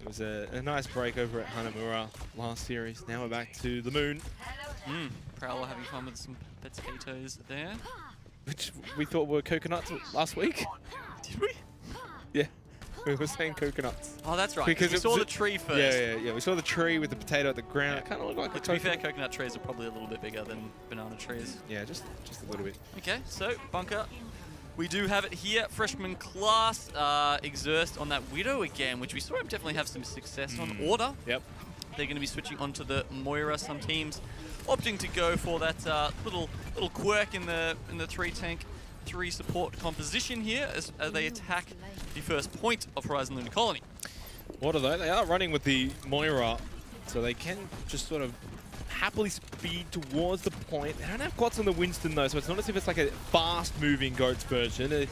It was a nice break over at Hanamura last series. Now we're back to the moon. Carroll having fun with some potatoes there. Which we thought were coconuts last week. Did we? Yeah, we were saying coconuts. Oh, that's right. Because we saw the tree first. Yeah. We saw the tree with the potato at the ground. It kind of looked like a To be fair, coconut trees are probably a little bit bigger than banana trees. Yeah, just a little bit. Okay, so bunker. We do have it here. Freshman class exerts on that Widow again, which we saw him definitely have some success on. Order. Yep. They're going to be switching onto the Moira. Some teams opting to go for that little quirk in the 3-tank, 3-support composition here as they attack the first point of Horizon Lunar Colony. What are they? They are running with the Moira, so they can just sort of happily speed towards the point. They don't have quads on the Winston though, so it's not as if it's like a fast-moving GOATS version. They're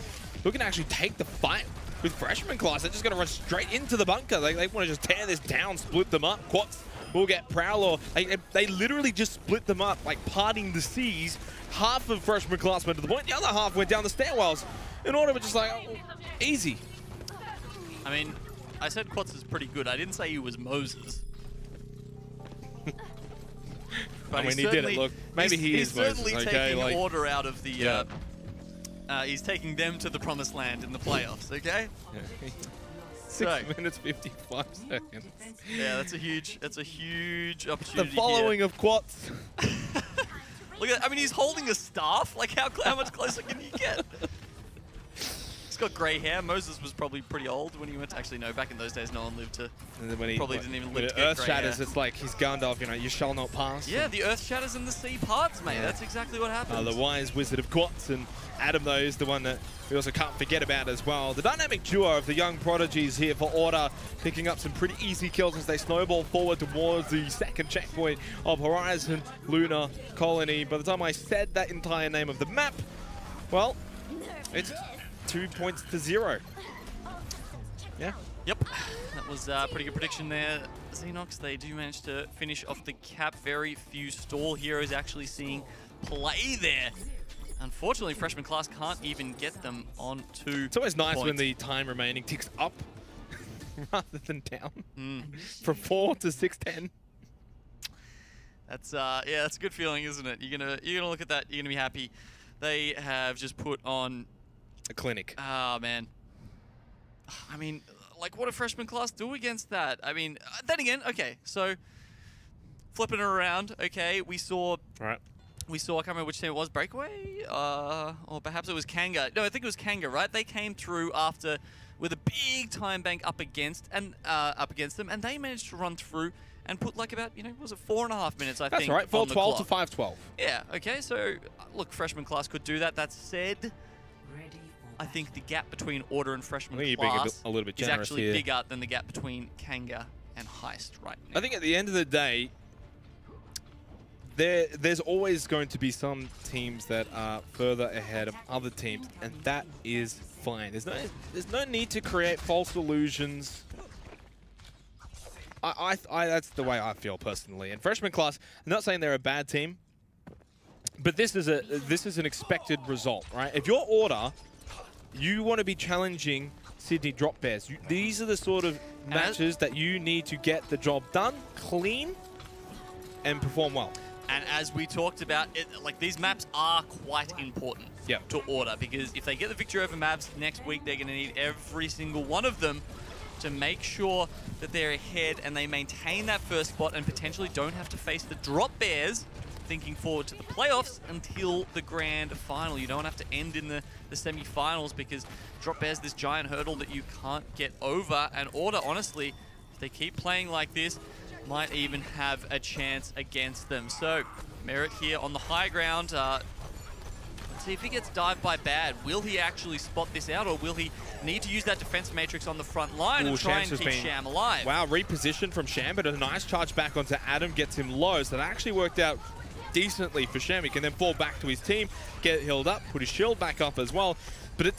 looking to actually take the fight with freshman class. They're just going to run straight into the bunker. They want to just tear this down, split them up. Quads will get Prowler. They literally just split them up, like parting the seas. Half of freshman class went to the point, the other half went down the stairwells. In order, but just like, oh, easy. I mean, I said Quats is pretty good. I didn't say he was Moses. I mean, he did it. Look, maybe he's certainly Moses, taking like, Order out of the. He's taking them to the promised land in the playoffs. Okay. Yeah. 6 minutes 55 seconds. Yeah, that's a huge opportunity. The following here. of Quats. Look at, I mean, he's holding a staff. Like, how much closer can you get? He's got grey hair. Moses was probably pretty old when he went to, actually, no, back in those days, no one lived to, And then when he probably didn't even live to get Earth grey shatters, hair. it's like he's Gandalf, you know, you shall not pass. Yeah, the earth shatters and the sea parts, mate. Yeah. That's exactly what happens. The wise wizard of Quats, and Adam, though, is the one that we also can't forget about as well. The dynamic duo of the young prodigies here for Order, picking up some pretty easy kills as they snowball forward towards the second checkpoint of Horizon Lunar Colony. By the time I said that entire name of the map, well, it's 2 points to 0. Yeah. Yep, that was a pretty good prediction there. ZeNox, they do manage to finish off the cap. Very few stall heroes actually seeing play there. Unfortunately, freshman class can't even get them on 2 It's always nice points. when the time remaining ticks up rather than down. From 4 to 6:10. That's yeah, that's a good feeling, isn't it? You're gonna look at that. You're gonna be happy. They have just put on A clinic. Oh man. I mean, like, what did freshman class do against that? I mean, then again, okay, so flipping it around, okay, we saw. Right. I can't remember which team it was, Breakaway? Or perhaps it was Kanga. No, I think it was Kanga, right? They came through after with a big time bank up against them, and they managed to run through and put like about, you know, was it 4.5 minutes, I think. That's right, 4:12 to 5:12. Yeah, okay, so look, freshman class could do that. That said, I think the gap between Order and freshman I think class you're being a little bit is generous actually here. bigger than the gap between Kanga and Heist right now. I think at the end of the day, there's always going to be some teams that are further ahead of other teams, and that is fine. There's no need to create false illusions. That's the way I feel personally. And freshman class, I'm not saying they're a bad team, but this is an expected result, right? If you're Order, you want to be challenging Sydney Drop Bears. These are the sort of matches that you need to get the job done, clean, and perform well. And as we talked about, like, these maps are quite important to Order, because if they get the victory over Mavs next week, they're going to need every single one of them to make sure that they're ahead and they maintain that first spot and potentially don't have to face the Drop Bears thinking forward to the playoffs until the grand final. You don't have to end in the semi-finals, because Drop Bears this giant hurdle that you can't get over, and Order, honestly, if they keep playing like this, might even have a chance against them. So, Merit here on the high ground. Let's see if he gets dived by Bad. Will he actually spot this out, or will he need to use that defense matrix on the front line and try and keep Sham alive? Wow, reposition from Sham, but a nice charge back onto Adam gets him low, so that actually worked out decently for Sham. He can then fall back to his team, get healed up, put his shield back up as well. But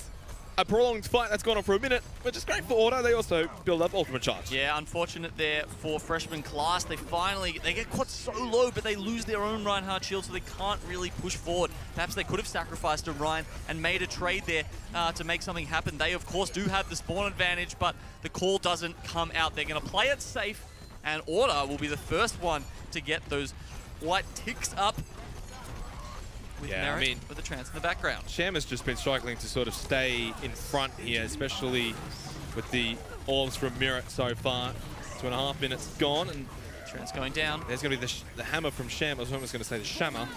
a prolonged fight that's gone on for a minute, which is great for Order. They also build up ultimate charge. Yeah, unfortunate there for freshman class. They get caught so low, but they lose their own Reinhardt shield, so they can't really push forward. Perhaps they could have sacrificed a Rein and made a trade there to make something happen. They, of course, do have the spawn advantage, but the call doesn't come out. They're going to play it safe, and Order will be the first one to get those white ticks up. Yeah, I mean, with the trance in the background. Sham has just been struggling to sort of stay in front here, especially with the orbs from Mirror so far. 2.5 minutes gone, and trance going down. There's going to be the hammer from Sham. I was almost going to say the Shammer.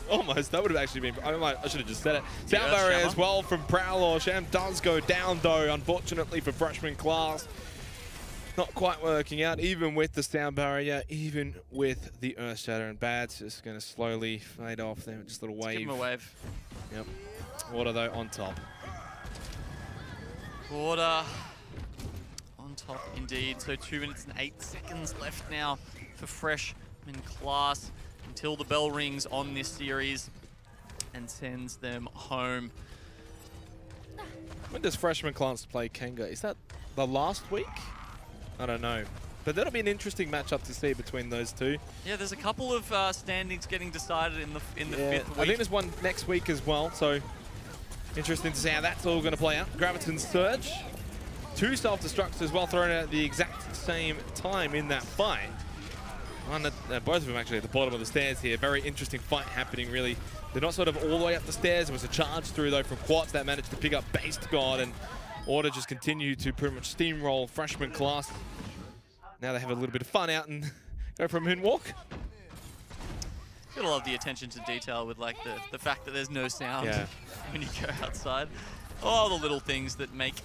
Almost. That would have actually been... I should have just said it. Sound barrier as well from Prowler. Sham does go down, though, unfortunately for freshman class. Not quite working out, even with the sound barrier, even with the Earth Shatter, and Bad's just going to slowly fade off there. Just a little wave. Give him a wave. Yep. Order, though, on top. Order on top, indeed. So 2 minutes and 8 seconds left now for freshman class until the bell rings on this series and sends them home. When does freshman class play Kenga? Is that the last week? I don't know. But that'll be an interesting matchup to see between those two. Yeah, there's a couple of standings getting decided in the fifth week. I think there's one next week as well, so interesting to see how that's all going to play out. Graviton's Surge. 2 self-destructs as well, thrown out at the exact same time in that fight. Both of them actually at the bottom of the stairs here. Very interesting fight happening, really. They're not sort of all the way up the stairs. There was a charge through, though, from Quartz that managed to pick up Based God, and Order just continue to pretty much steamroll freshman class. Now they have a little bit of fun out and go for a moonwalk. Gotta love the attention to detail with like the fact that there's no sound when you go outside. Oh, the little things that make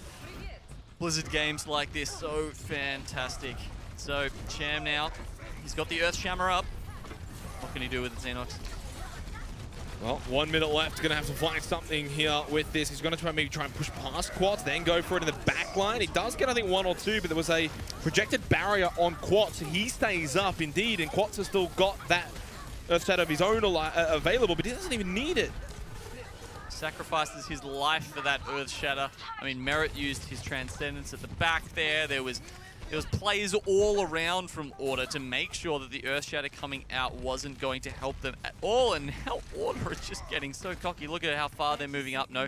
Blizzard games like this so fantastic. So Sham now, he's got the Earth Shammer up. What can he do with it, ZeNox? Well, 1 minute left. Going to have to find something here with this. He's going to maybe try and push past Quartz, then go for it in the back line. He does get, I think, 1 or 2, but there was a projected barrier on Quartz. He stays up, indeed, and Quartz has still got that Earth Shadow of his own available, but he doesn't even need it. Sacrifices his life for that Earth Shatter. I mean, Merit used his Transcendence at the back there. There was plays all around from Order to make sure that the Earth Shatter coming out wasn't going to help them at all, and now Order is just getting so cocky. Look at how far they're moving up. No.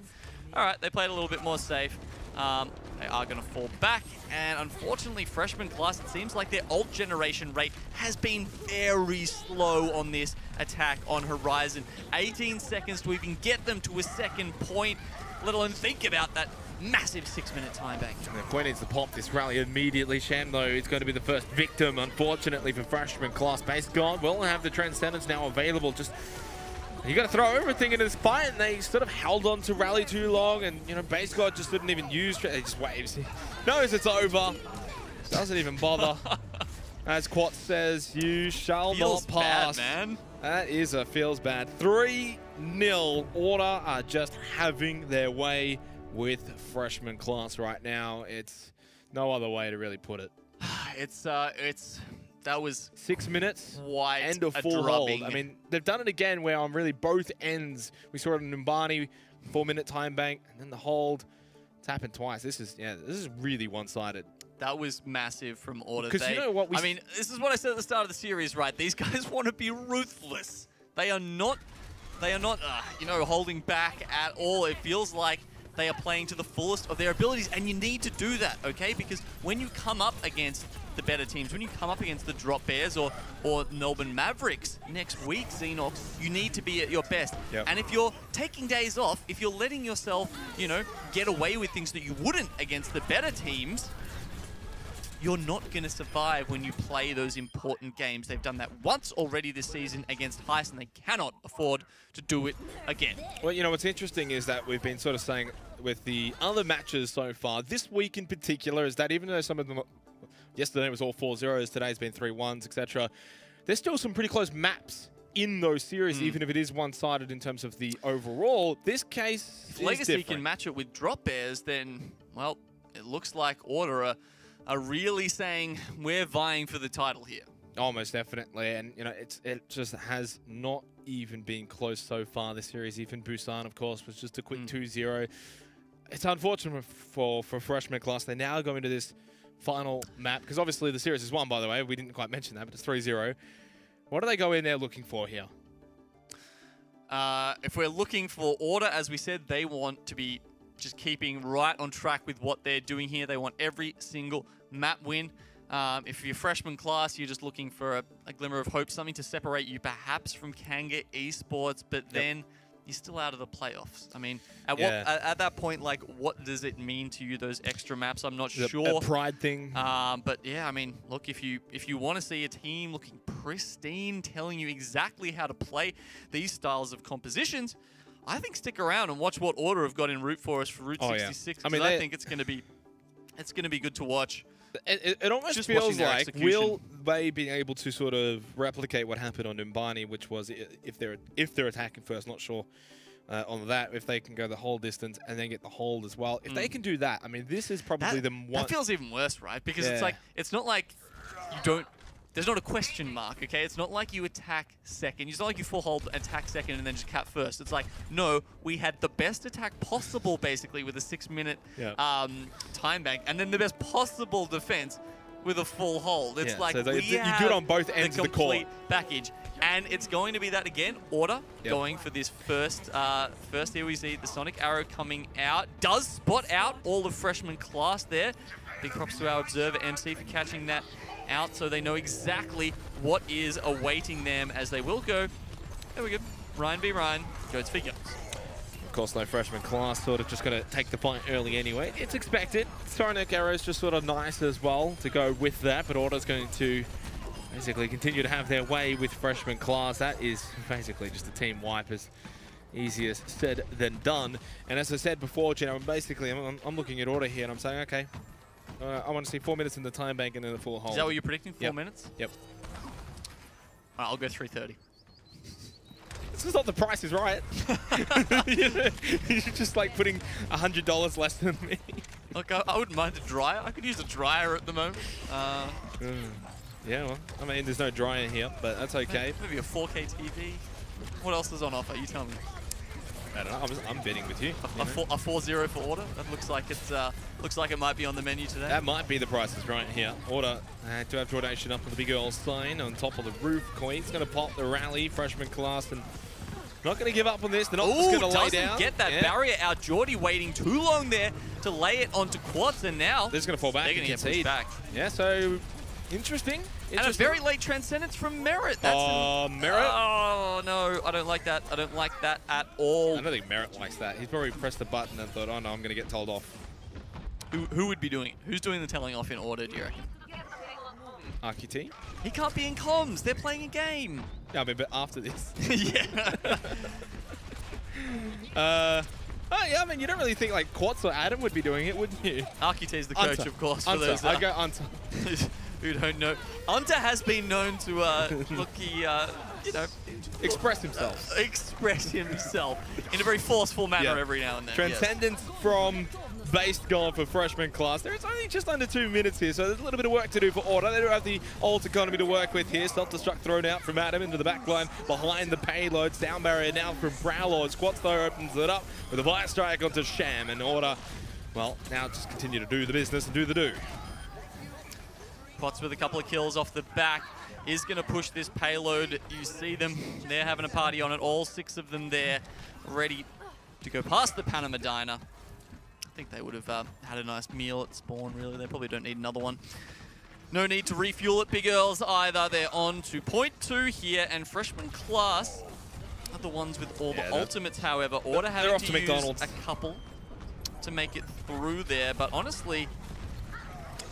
All right, they played a little bit more safe. They are going to fall back, and unfortunately, freshman class, it seems like their ult generation rate has been very slow on this attack on Horizon. 18 seconds to even get them to a second point, let alone think about that massive 6-minute time bank. The point needs to pop this rally immediately. Sham, though, is going to be the first victim, unfortunately, for freshman class. Base God will have the Transcendence now available. Just, you got to throw everything into this fight, and they sort of held on to rally too long, and, you know, Base God just didn't even use, he just waves. He knows it's over. Doesn't even bother. As Quartz says, you shall not pass. Bad, man. That is a feels bad. 3-0. Order are just having their way with freshman class right now. It's no other way to really put it. That was 6 minutes and a full hold. I mean, they've done it again where on really both ends. We saw it in Numbani, 4-minute time bank, and then the hold. It's happened twice. This is really one-sided. That was massive from Order. Because you know what? I mean, this is what I said at the start of the series, right? These guys want to be ruthless. They are not, you know, holding back at all. It feels like they are playing to the fullest of their abilities, and you need to do that, okay? Because when you come up against the better teams, when you come up against the Drop Bears or Melbourne Mavericks next week, ZeNox, you need to be at your best. Yep. And if you're taking days off, if you're letting yourself, you know, get away with things that you wouldn't against the better teams, you're not going to survive when you play those important games. They've done that once already this season against Heist, and they cannot afford to do it again. Well, you know, what's interesting is that we've been sort of saying with the other matches so far, this week in particular, is that even though some of them, yesterday it was all 4-0s, today's been 3-1s, etc., there's still some pretty close maps in those series, even if it is one-sided in terms of the overall. This case if Legacy can match it with Drop Bears, then, well, it looks like Order are really saying we're vying for the title here. Almost definitely, and you know, it just has not even been close so far this series. Even Busan, of course, was just a quick 2-0. it's unfortunate for freshman class. They now go into this final map, because obviously the series is won, by the way. We didn't quite mention that, but it's 3-0. What do they go in there looking for here? If we're looking for order, as we said, they want to be just keeping right on track with what they're doing here. They want every single map win. If you're freshman class, you're just looking for a glimmer of hope, something to separate you perhaps from Kanga Esports, but then you're still out of the playoffs. I mean, at that point, like, what does it mean to you, those extra maps? I'm not sure. A pride thing. But yeah, I mean, look, if you want to see a team looking pristine, telling you exactly how to play these styles of compositions, I think stick around and watch what Order have got en route for us for Route 66. I mean, I think it's going to be good to watch. It almost just feels like, will they be able to sort of replicate what happened on Umbani, which was if they're attacking first, not sure on that, if they can go the whole distance and then get the hold as well. If they can do that, I mean, this is probably the one. That feels even worse, right? Because it's like, it's not like you don't, there's not a question mark, okay? It's not like you attack second. It's not like you full hold, attack second, and then just cap first. It's like, no, we had the best attack possible, basically, with a 6-minute time bank, and then the best possible defense with a full hold. It's like, so you do it on both ends of the court. Package. And it's going to be that again. Order going for this first. First, here we see the Sonic Arrow coming out. Does spot out all of freshman class there. Big props to our observer MC for catching that out, so they know exactly what is awaiting them as they will go. There we go. Ryan v Ryan goes for guns. Of course, no freshman class sort of just going to take the fight early anyway. It's expected. Sonic Arrow's just sort of nice as well to go with that, but Order's going to basically continue to have their way with freshman class. That is basically just a team wipe, as easier said than done. And as I said before, Gino, basically I'm looking at Order here and I'm saying, okay, I want to see 4 minutes in the time bank and then a full hold. Is that what you're predicting? 4 minutes? Yep. All right, I'll go 3:30. This is not the price is right. You're just like putting $100 less than me. Look, I wouldn't mind a dryer. I could use a dryer at the moment. Yeah, well, I mean, there's no dryer here, but that's okay. Maybe a 4K TV. What else is on offer? You tell me. I don't know. I'm betting with you. A 4-0 for Order. That looks like it's it might be on the menu today. That might be the prices right here. Order to have Jordanation up on the big Earl sign on top of the roof. Queen's going to pop the rally. Freshman class and not going to give up on this. They're not just going to lay down. Get that barrier out. Jordy waiting too long there to lay it onto Quads, and now they're just going to fall back. They're going to get pushed back. Yeah, so interesting. And a very late Transcendence from Merit. That's Merit? Oh, no. I don't like that. I don't like that at all. I don't think Merit likes that. He's probably pressed the button and thought, oh, no, I'm going to get told off. Who would be doing it? Who's doing the telling off in Order, do you reckon? RQT? He can't be in comms. They're playing a game. Yeah, I mean, but after this. Yeah. Oh, yeah, I mean, you don't really think like Quartz or Adam would be doing it, wouldn't you? RQT is the coach, of course. For those, I go Unta. Who don't know. Unta has been known to, express himself. Express himself in a very forceful manner every now and then. Transcendence from base gone for freshman class. There's only just under 2 minutes here, so there's a little bit of work to do for Order. They do have the ult economy to work with here. Self-destruct thrown out from Adam into the back line behind the payload. Sound barrier now from Prowlord. Squats though opens it up with a fire strike onto Sham, and Order, well, now just continue to do the business and do the do. Potts with a couple of kills off the back is going to push this payload. You see them, they're having a party on it. All 6 of them there, ready to go past the Panama Diner. I think they would have had a nice meal at spawn, really. They probably don't need another one. No need to refuel at Big Earls either. They're on to point 2 here, and freshman class are the ones with all the ultimates, however. Order having to use McDonald's. A couple to make it through there, but honestly,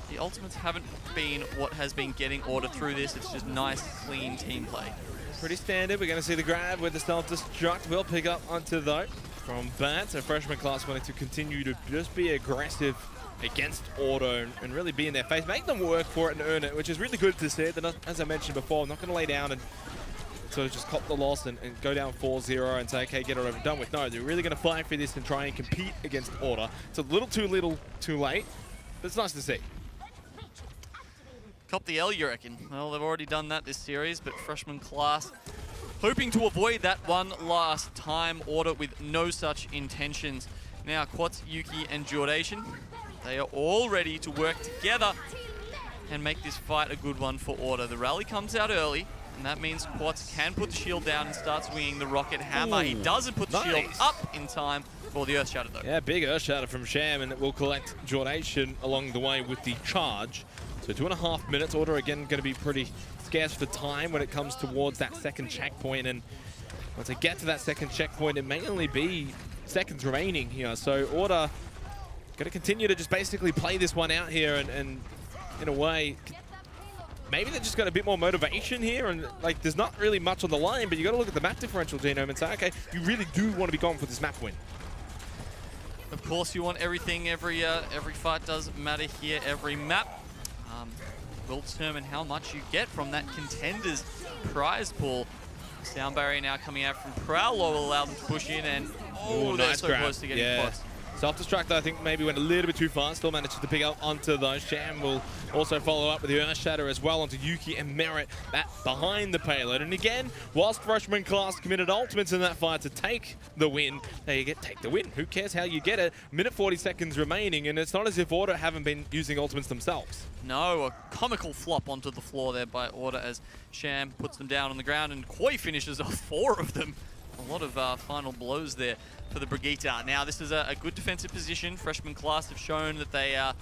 the ultimates haven't been what has been getting Order through this. It's just nice, clean team play. Pretty standard. We're going to see the grab with the self-destruct. We'll pick up onto though from Bat. So freshman class wanting to continue to just be aggressive against Order and really be in their face. Make them work for it and earn it, which is really good to see. They're not, as I mentioned before, not going to lay down and sort of just cop the loss and go down 4-0 and say, okay, get it over and done with. No, they're really going to fight for this and try and compete against Order. It's a little too late, but it's nice to see. Cop the L, you reckon? Well, they've already done that this series, but freshman class hoping to avoid that one last time. Order with no such intentions. Now, Quats, Yuki, and Jordation, they are all ready to work together and make this fight a good one for Order. The rally comes out early, and that means Quats can put the shield down and start swinging the rocket hammer. He doesn't put the shield up in time for the Earth Shatter, though. Yeah, big Earth Shatter from Sham, and it will collect Jordation along the way with the charge. So 2.5 minutes. Order again going to be pretty scarce for time when it comes towards that second checkpoint. And once they get to that second checkpoint, it may only be seconds remaining here. So Order going to continue to just basically play this one out here, and in a way, maybe they just got a bit more motivation here, and like there's not really much on the line, but you got to look at the map differential, Genome, and say, okay, you really do want to be going for this map win. Of course, you want everything. Every fight does matter here. Every map will determine how much you get from that Contenders prize pool. Sound barrier now coming out from Prowl will allow them to push in, and they're nice so grab. close to getting Quats. Self-destruct, I think, maybe went a little bit too far. Still managed to pick up onto those. Sham will also follow up with the Earth Shatter as well onto Yuki and Merit that behind the payload. And again, whilst freshman class committed ultimates in that fight to take the win, there you get, take the win. Who cares how you get it? Minute 40 seconds remaining, and it's not as if Order haven't been using ultimates themselves. No, a comical flop onto the floor there by Order as Sham puts them down on the ground, and Koi finishes off 4 of them. A lot of final blows there for the Brigitte. Now, this is a good defensive position. Freshman class have shown that they are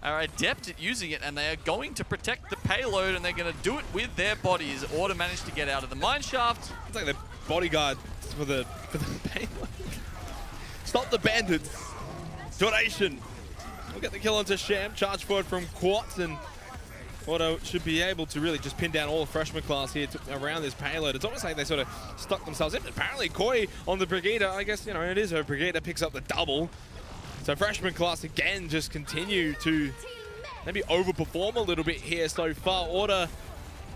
adept at using it, and they are going to protect the payload, and they're going to do it with their bodies. Order managed to get out of the mine shaft. It's like the bodyguard for the payload. Stop the bandits. Donation. We'll get the kill onto Sham. Charge forward from Quartz, and Order should be able to really just pin down all the freshman class here around this payload. It's almost like they sort of stuck themselves in. Apparently, Koi on the Brigitte, I guess, you know, it is her Brigitte that picks up the double. So freshman class again just continue to maybe overperform a little bit here so far. Order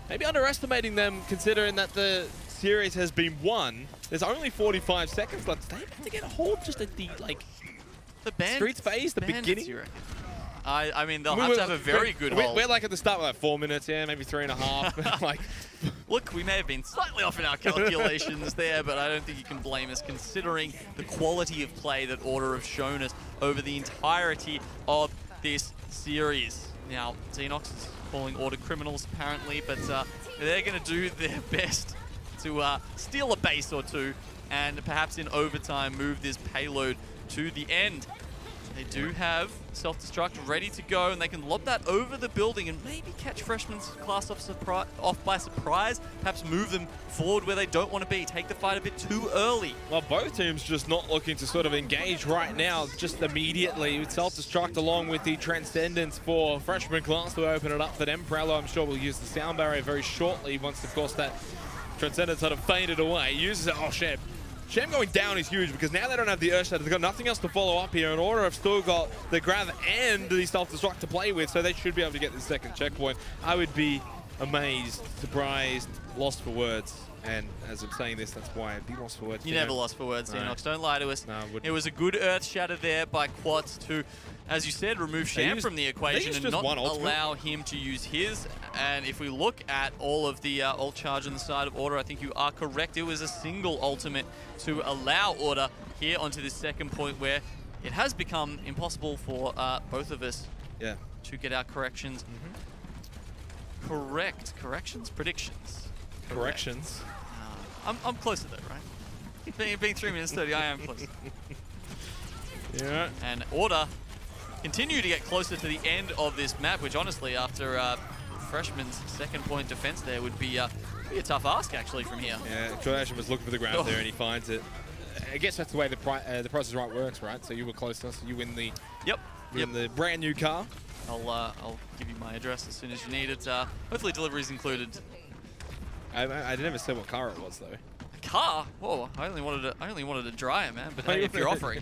maybe underestimating them, considering that the series has been won. There's only 45 seconds left. They have to get a hold just at the, like, streets phase, the beginning. I mean, they'll have to have a very good hold. We're like at the start, like 4 minutes, yeah, maybe 3.5. Like, look, we may have been slightly off in our calculations there, but I don't think you can blame us considering the quality of play that Order have shown us over the entirety of this series. Now, ZeNox is calling Order criminals, apparently, but they're going to do their best to steal a base or two and perhaps in overtime move this payload to the end. They do have self-destruct ready to go, and they can lob that over the building and maybe catch freshman's class off by surprise, perhaps move them forward where they don't want to be, take the fight a bit too early. Well, both teams just not looking to sort of engage right now, just immediately with self-destruct along with the Transcendence for freshman class to open it up for them. Prowler, I'm sure, will use the sound barrier very shortly once, of course, that Transcendence sort of faded away. Uses it. Oh, shit. Sham going down is huge because now they don't have the Earth Shatter. They've got nothing else to follow up here. In Order have still got the Grav and the self-destruct to play with, so they should be able to get the second checkpoint. I would be amazed, surprised, lost for words. And as I'm saying this, that's why I'd be lost for words. You never lost for words, ZeNox. Don't lie to us. No, it was a good Earth Shatter there by Quats to, as you said, remove Sham from the equation and not allow him to use his. And if we look at all of the ult charge on the side of Order, I think you are correct. It was a single ultimate to allow Order here onto this second point where it has become impossible for both of us to get our corrections. Corrections? Predictions. Corrections. I'm close to that, right? Being 3 minutes 30, I am close. Yeah. And Order continue to get closer to the end of this map, which honestly, after Freshman's second point defense there, would be a tough ask actually from here. Yeah, Jordan was looking for the ground there and he finds it. I guess that's the way the Price is Right works, right? So you were closer, so you win the the brand new car. I'll give you my address as soon as you need it. Hopefully delivery is included. I never said what car it was though. A car? Whoa! I only wanted a dryer, man. But hey, if you're offering.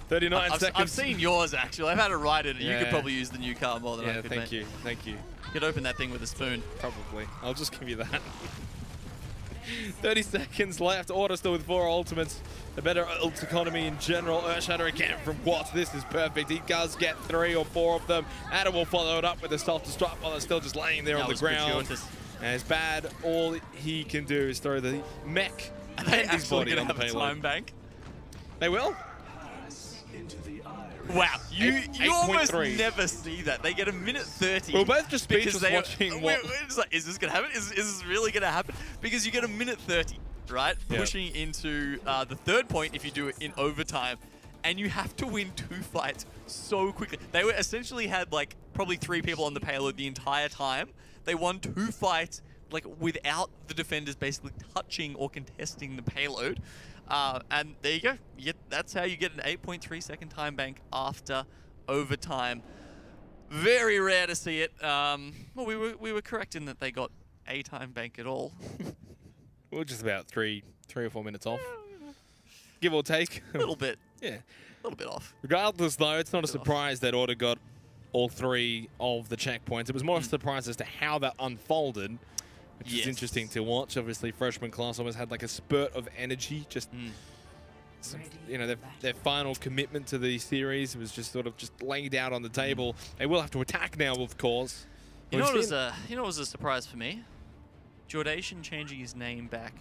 39 seconds. I've seen yours actually. I've had to ride it. Yeah. You could probably use the new car more than I could. Thank you. Thank you. You could open that thing with a spoon. Probably. I'll just give you that. 30 seconds left. Order still with 4 ultimates. A better ult economy in general. Earthshatter again from Quats. This is perfect. He does get 3 or 4 of them. Adam will follow it up with a self-destruct while they're still just laying there on the ground. And it's bad. All he can do is throw the mech and his body on the payload. Time bank. They will. Wow, you almost 8.3. never see that. They get a minute 30. We're both just speechless because watching we're just like, is this going to happen? Is this really going to happen? Because you get a minute 30, right? Yeah. Pushing into the third point if you do it in overtime. And you have to win 2 fights so quickly. They were essentially had like probably 3 people on the payload the entire time. They won 2 fights like without the defenders basically touching or contesting the payload. And there you go. That's how you get an 8.3 second time bank after overtime. Very rare to see it. Well, we were correct in that they got a time bank at all. We're just about three or 4 minutes off, give or take. A little bit. Yeah. A little bit off. Regardless, though, it's not a surprise that Order got all 3 of the checkpoints. It was more of a surprise as to how that unfolded, which is interesting to watch. Obviously, freshman class almost had like a spurt of energy. Just, you know, their final commitment to the series was just sort of just laid out on the table. They will have to attack now, of course. You know what was a surprise for me? Jordation changing his name back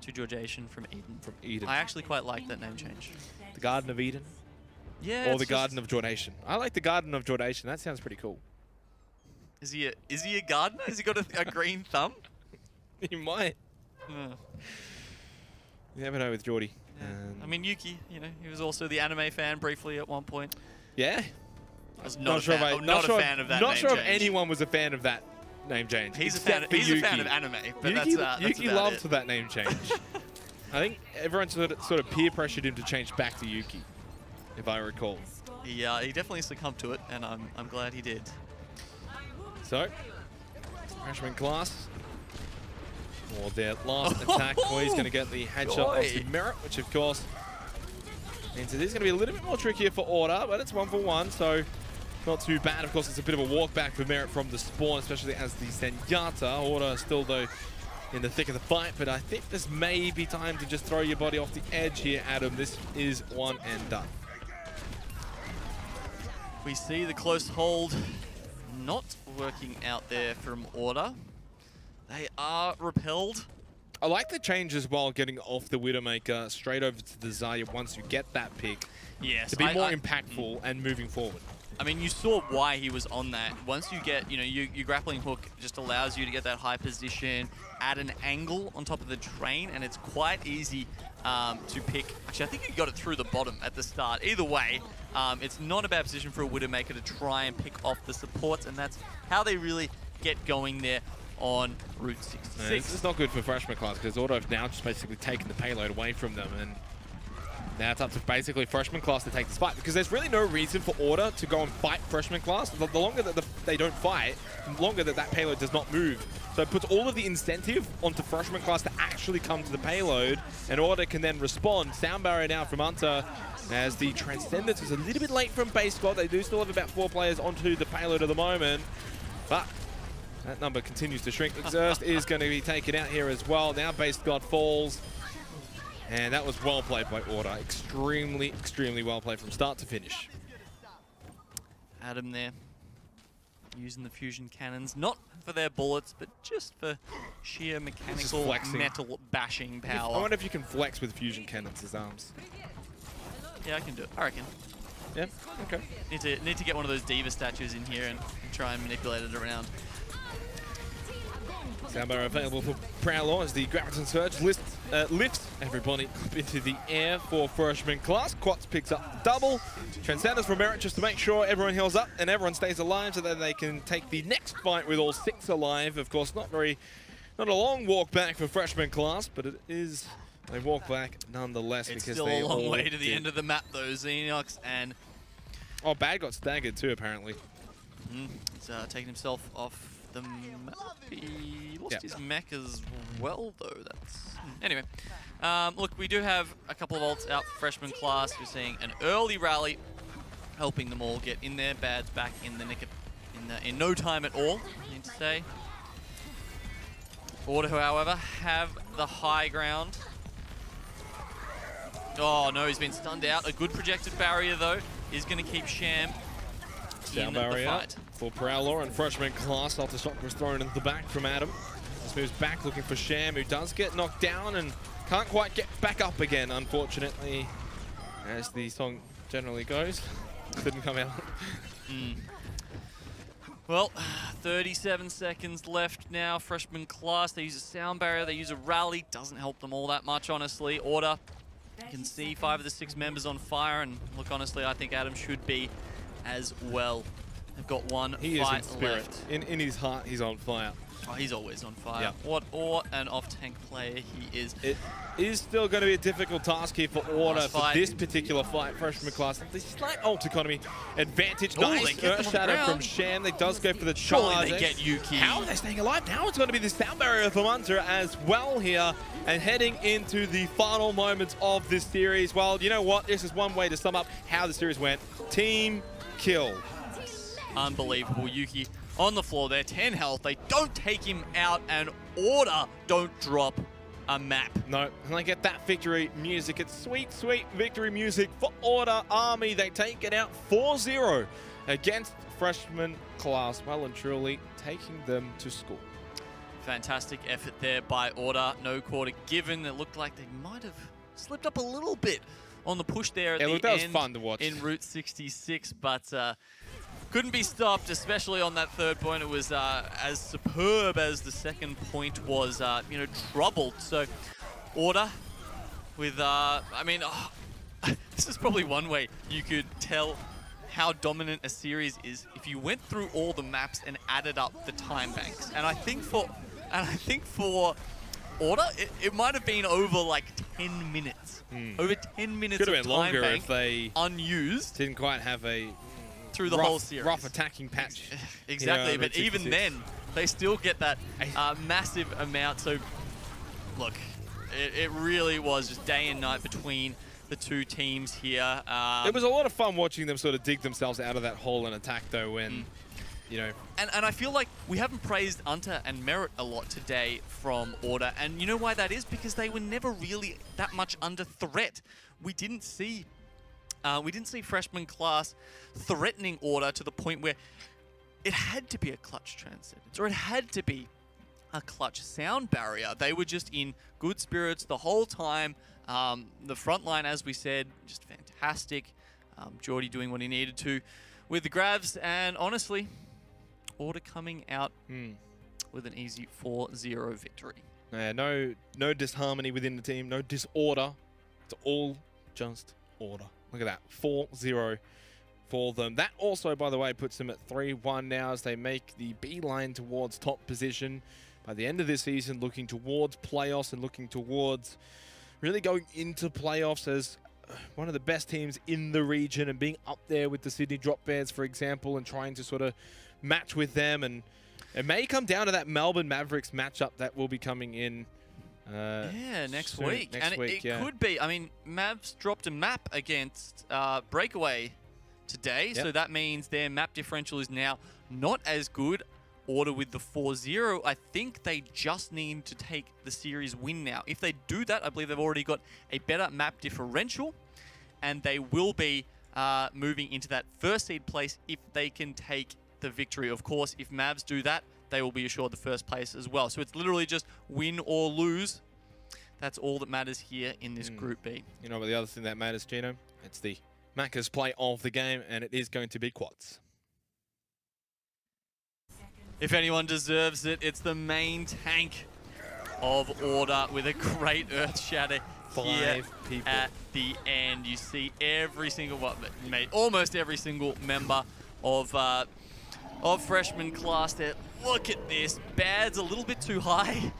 to Jordation from Eden. From Eden. I actually quite like that name change. The Garden of Eden? Yeah. Or the Garden of Jordation. I like the Garden of Jordation. That sounds pretty cool. Is he a gardener? Has he got a green thumb? He might. You never know with Jordy. Yeah. I mean, Yuki, you know, he was also the anime fan briefly at one point. Yeah. I was not a fan of that name change. Not sure if anyone was a fan of that name change. He's a fan of anime, but Yuki loved that name change. I think everyone sort of peer pressured him to change back to Yuki, if I recall. He definitely succumbed to it, and I'm glad he did. So, freshman class. For their last attack, Koi's going to get the headshot off the Merit, which of course means it is going to be a little bit more trickier for Order, but it's 1-for-1, so not too bad. Of course, it's a bit of a walk back for Merit from the spawn, especially as the Zenyatta. Order still, though, in the thick of the fight, but I think this may be time to just throw your body off the edge here, Adam. This is one and done. We see the close hold not working out there from Order. They are repelled. I like the change as well, getting off the Widowmaker straight over to the Zarya once you get that pick. Yes, to be more impactful and moving forward. I mean, you saw why he was on that. Once you get, you know, your grappling hook just allows you to get that high position, add an angle on top of the train, and it's quite easy to pick. Actually, I think you got it through the bottom at the start. Either way, it's not a bad position for a Widowmaker to try and pick off the supports, and that's how they really get going there on Route 66. Yeah, this is not good for freshman class because Order have now just basically taken the payload away from them, and now it's up to basically freshman class to take this fight because there's really no reason for Order to go and fight freshman class. The longer that they don't fight, the longer that payload does not move. So it puts all of the incentive onto freshman class to actually come to the payload, and Order can then respond. Sound barrier now from Hunter as the Transcendence is a little bit late from base squad. They do still have about 4 players onto the payload at the moment, but that number continues to shrink. Exerst is going to be taken out here as well. Now base squad falls. And that was well played by Order. Extremely, extremely well played from start to finish. Adam there, using the fusion cannons, not for their bullets, but just for sheer mechanical metal bashing power. I wonder if you can flex with fusion cannons as arms. Yeah, I can do it. I reckon. Yeah, okay. Need to get one of those Diva statues in here and try and manipulate it around. Soundbar available for Prowler as the Graviton Surge lifts everybody up into the air for freshman class. Quats picks up the double. Transcenders for Merit just to make sure everyone heals up and everyone stays alive so that they can take the next fight with all 6 alive. Of course, not a long walk back for freshman class, but it is a walk back nonetheless. It's because still they a long way to the end of the map though. ZeNox and... Oh, Bad got staggered too, apparently. He's taking himself off the map. He lost his mech as well, though. Anyway, look, we do have a couple of ults out for freshman class. We're seeing an early rally, helping them all get in there. Bad's back in the nick of, in no time at all, I need to say. Order, however, have the high ground. Oh no, he's been stunned out. A good projected barrier though is going to keep Sham in the fight. For Prowler and freshman class after shot was thrown into the back from Adam. This moves back looking for Sham, who does get knocked down and can't quite get back up again, unfortunately. as the song generally goes. Didn't come out. Well, 37 seconds left now. Freshman class, they use a sound barrier, they use a rally. Doesn't help them all that much, honestly. Order, you can see 5 of the 6 members on fire. And look, honestly, I think Adam should be as well. They've got one fight left. In his heart, he's on fire. Oh, he's always on fire. Yep. What an off-tank player he is. It is still going to be a difficult task here for Order for this particular fight. Freshman class, the slight ult economy advantage. Nice Earth Shadow from Sham. They does go for the charge. They get Yuki. How are they staying alive? Now it's going to be the sound barrier from Hunter as well here. And heading into the final moments of this series. Well, you know what? This is one way to sum up how the series went. Team kill. Unbelievable. Yuki on the floor there, 10 health. They don't take him out, and Order don't drop a map. No, and they get that victory music. It's sweet, sweet victory music for Order Army. They take it out 4-0 against Freshman class. Well and truly taking them to school. Fantastic effort there by Order. No quarter given. It looked like they might have slipped up a little bit on the push there at the end. That was fun to watch. In Route 66, but couldn't be stopped, especially on that third point. It was as superb as the second point was, you know, troubled. So, Order with, I mean, this is probably one way you could tell how dominant a series is if you went through all the maps and added up the time banks. And I think for Order, it might have been over like 10 minutes. Over 10 minutes Could have of been time longer bank if they unused. Didn't quite have a through the whole series. Rough attacking patch. Exactly, but even then, they still get that massive amount. So, look, it really was just day and night between the two teams here. It was a lot of fun watching them sort of dig themselves out of that hole and attack, though, when, you know. And I feel like we haven't praised Unter and Merit a lot today from Order. And you know why that is? Because they were never really that much under threat. We didn't see Freshman class threatening Order to the point where it had to be a clutch transcendence or it had to be a clutch sound barrier. They were just in good spirits the whole time. The front line, as we said, just fantastic. Geordie doing what he needed to with the grabs, and honestly, Order coming out with an easy 4-0 victory. No disharmony within the team, no disorder. It's all just order. Look at that, 4-0 for them. That also, by the way, puts them at 3-1 now as they make the beeline towards top position by the end of this season, looking towards playoffs and looking towards really going into playoffs as one of the best teams in the region and being up there with the Sydney Drop Bears, for example, and trying to sort of match with them. And it may come down to that Melbourne Mavericks matchup that will be coming in next week. It could be. I mean, Mavs dropped a map against Breakaway today, so that means their map differential is now not as good. Order with the 4-0. I think they just need to take the series win now. If they do that, I believe they've already got a better map differential, and they will be moving into that first seed place if they can take the victory. Of course, if Mavs do that, they will be assured the first place as well. So it's literally just win or lose. That's all that matters here in this Group B. You know what the other thing that matters, Gino? It's the Macca's play of the game, and it is going to be quads. If anyone deserves it, it's the main tank of Order with a great Earth Shatter here at the end. You see every single one, almost every single member of freshman class there. Look at this. Bad's a little bit too high.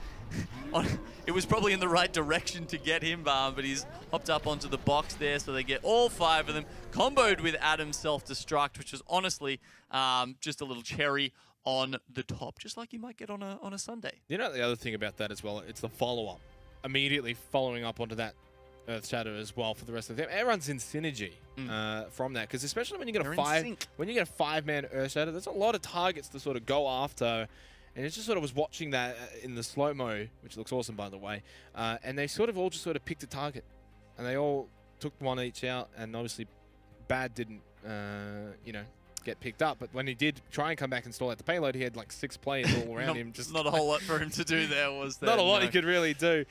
It was probably in the right direction to get him, but he's hopped up onto the box there, so they get all 5 of them. Comboed with Adam's self-destruct, which was honestly just a little cherry on the top, just like you might get on a Sunday. You know the other thing about that as well, it's the follow-up. Immediately following up onto that Earth Shadow as well for the rest of the team. Everyone's in synergy from that, because especially when you get a 5-man Earth Shadow, there's a lot of targets to sort of go after. And it just sort of was watching that in the slow-mo, which looks awesome, by the way. And they sort of all just sort of picked a target. And they all took one each out. And obviously, Bad didn't, you know, get picked up. But when he did try and come back and stall out the payload, he had like 6 players all around him. Just not a whole lot for him to do there, was there? Not a lot he could really do.